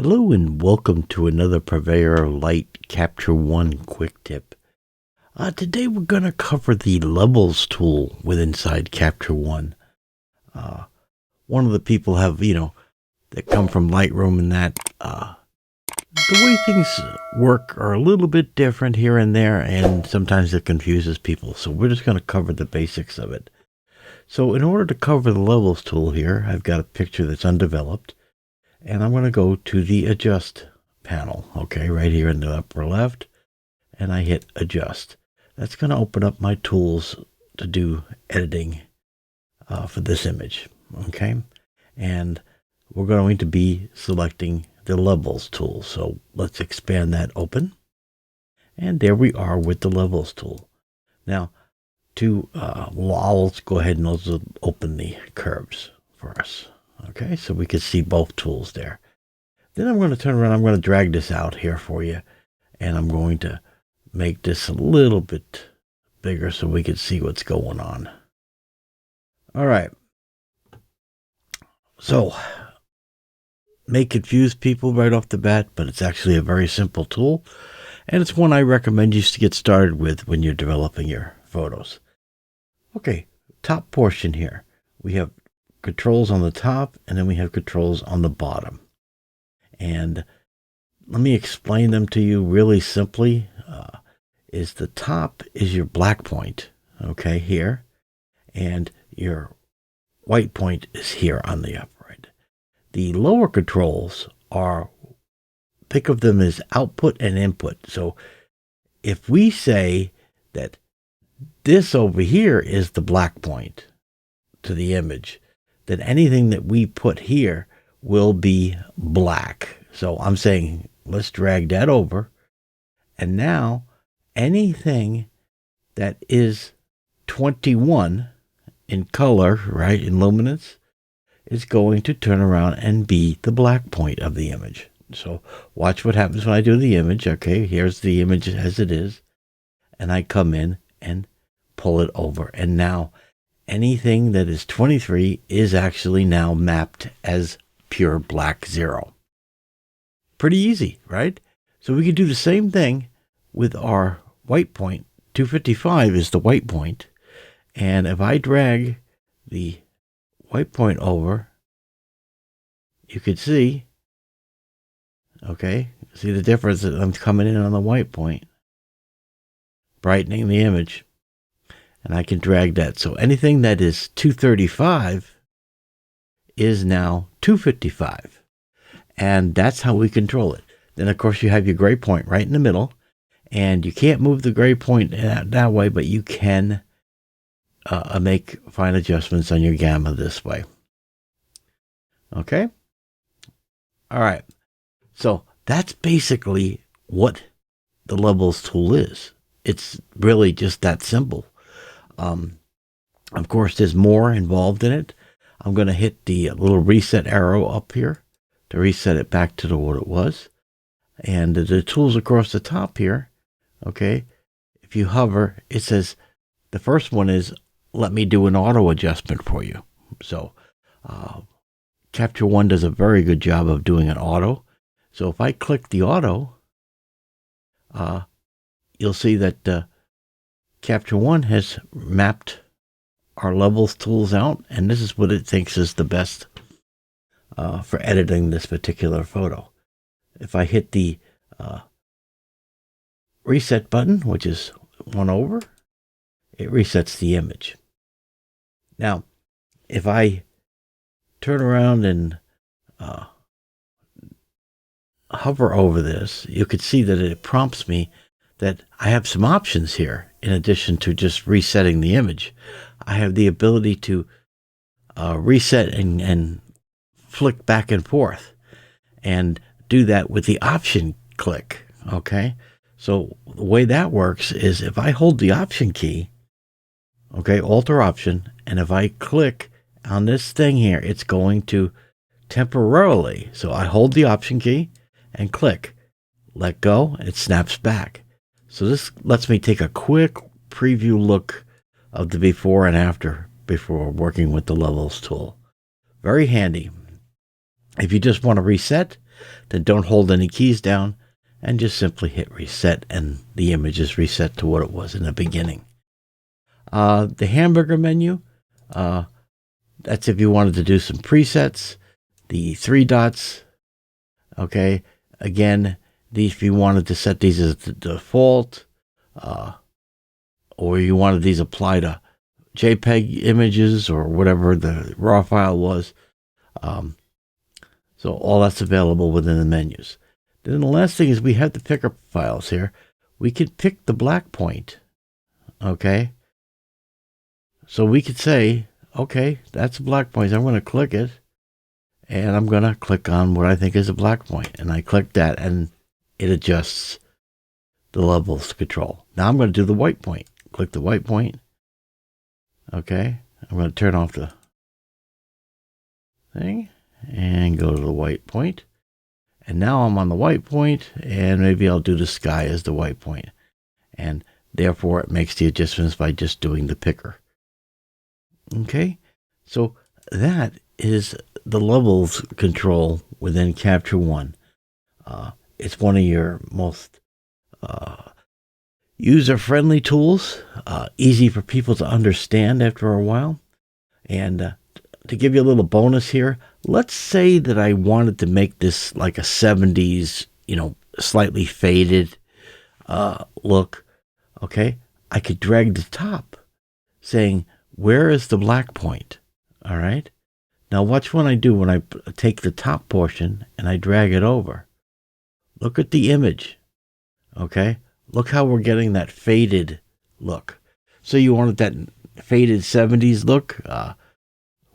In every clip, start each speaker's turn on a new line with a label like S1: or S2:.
S1: Hello and welcome to another Purveyor Light Capture One quick tip. Today we're going to cover the levels tool with inside Capture One. One of the people that come from Lightroom and that, the way things work are a little bit different here and there, and sometimes it confuses people. So we're just going to cover the basics of it. So in order to cover the levels tool here, I've got a picture that's undeveloped. And I'm going to go to the adjust panel, okay, right here in the upper left, and I hit adjust. That's going to open up my tools to do editing for this image, okay, and we're going to be selecting the levels tool. So let's expand that open, and there we are with the levels tool. Now, let's go ahead and also open the curves for us. Okay, so we can see both tools there. Then I'm going to turn around. I'm going to drag this out here for you. And I'm going to make this a little bit bigger so we can see what's going on. All right. So, may confuse people right off the bat, but it's actually a very simple tool. And it's one I recommend you to get started with when you're developing your photos. Okay, top portion here. We have controls on the top, and then we have controls on the bottom. And let me explain them to you really simply. Is the top is your black point, okay, here, and your white point is here on the upright. The lower controls are, think of them as output and input. So if we say that this over here is the black point to the image, then anything that we put here will be black. So I'm saying, let's drag that over. And now anything that is 21 in color, right, in luminance, is going to turn around and be the black point of the image. So watch what happens when I do the image. Okay, here's the image as it is. And I come in and pull it over. And now anything that is 23 is actually now mapped as pure black 0. Pretty easy, right? So we can do the same thing with our white point. 255 is the white point. And if I drag the white point over, you could see, okay, see the difference that I'm coming in on the white point, brightening the image. And I can drag that. So anything that is 235 is now 255. And that's how we control it. Then, of course, you have your gray point right in the middle. And you can't move the gray point that way, but you can make fine adjustments on your gamma this way. Okay? All right. So that's basically what the levels tool is. It's really just that simple. Of course, there's more involved in it. I'm going to hit the little reset arrow up here to reset it back to what it was. And the tools across the top here, okay, if you hover, it says the first one is, let me do an auto adjustment for you. So Capture One does a very good job of doing an auto. So if I click the auto, you'll see that Capture One has mapped our levels tools out, and this is what it thinks is the best for editing this particular photo. If I hit the reset button, which is one over, it resets the image. Now, if I turn around and hover over this, you could see that it prompts me that I have some options here. In addition to just resetting the image, I have the ability to reset and flick back and forth, and do that with the option click. Okay, so the way that works is if I hold the option key, okay, alter option, and if I click on this thing here, it's going to temporarily, so I hold the option key and click, let go, and it snaps back. So this lets me take a quick preview look of the before and after before working with the levels tool. Very handy. If you just want to reset, then don't hold any keys down and just simply hit reset, and the image is reset to what it was in the beginning. The hamburger menu, that's if you wanted to do some presets. The 3 dots, okay, again, these if you wanted to set these as the default, or you wanted these applied to JPEG images or whatever the raw file was. So all that's available within the menus. Then the last thing is we have the picker files here. We could pick the black point, okay? So we could say, okay, that's a black point. I'm going to click it, and I'm going to click on what I think is a black point. And I click that, and it adjusts the levels control. Now I'm going to do the white point. Click the white point. Okay, I'm going to turn off the thing and go to the white point. And now I'm on the white point, and maybe I'll do the sky as the white point. And therefore, it makes the adjustments by just doing the picker. Okay, so that is the levels control within Capture One. It's one of your most user-friendly tools, easy for people to understand after a while. And to give you a little bonus here, let's say that I wanted to make this like a 70s, slightly faded look. Okay, I could drag the top saying, where is the black point? All right. Now watch what I do when I take the top portion and I drag it over. Look at the image. Okay. Look how we're getting that faded look. So you wanted that faded 70s look?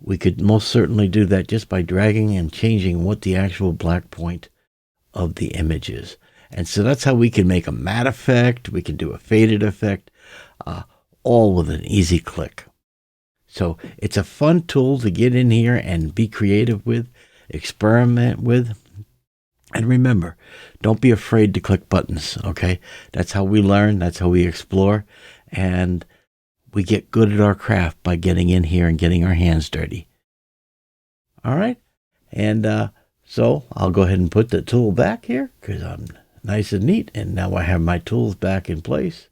S1: We could most certainly do that just by dragging and changing what the actual black point of the image is. And so that's how we can make a matte effect. We can do a faded effect, all with an easy click. So it's a fun tool to get in here and be creative with, experiment with. And remember, don't be afraid to click buttons, okay? That's how we learn. That's how we explore. And we get good at our craft by getting in here and getting our hands dirty. All right? And so I'll go ahead and put the tool back here because I'm nice and neat. And now I have my tools back in place.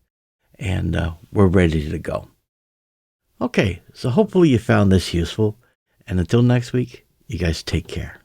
S1: And we're ready to go. Okay, so hopefully you found this useful. And until next week, you guys take care.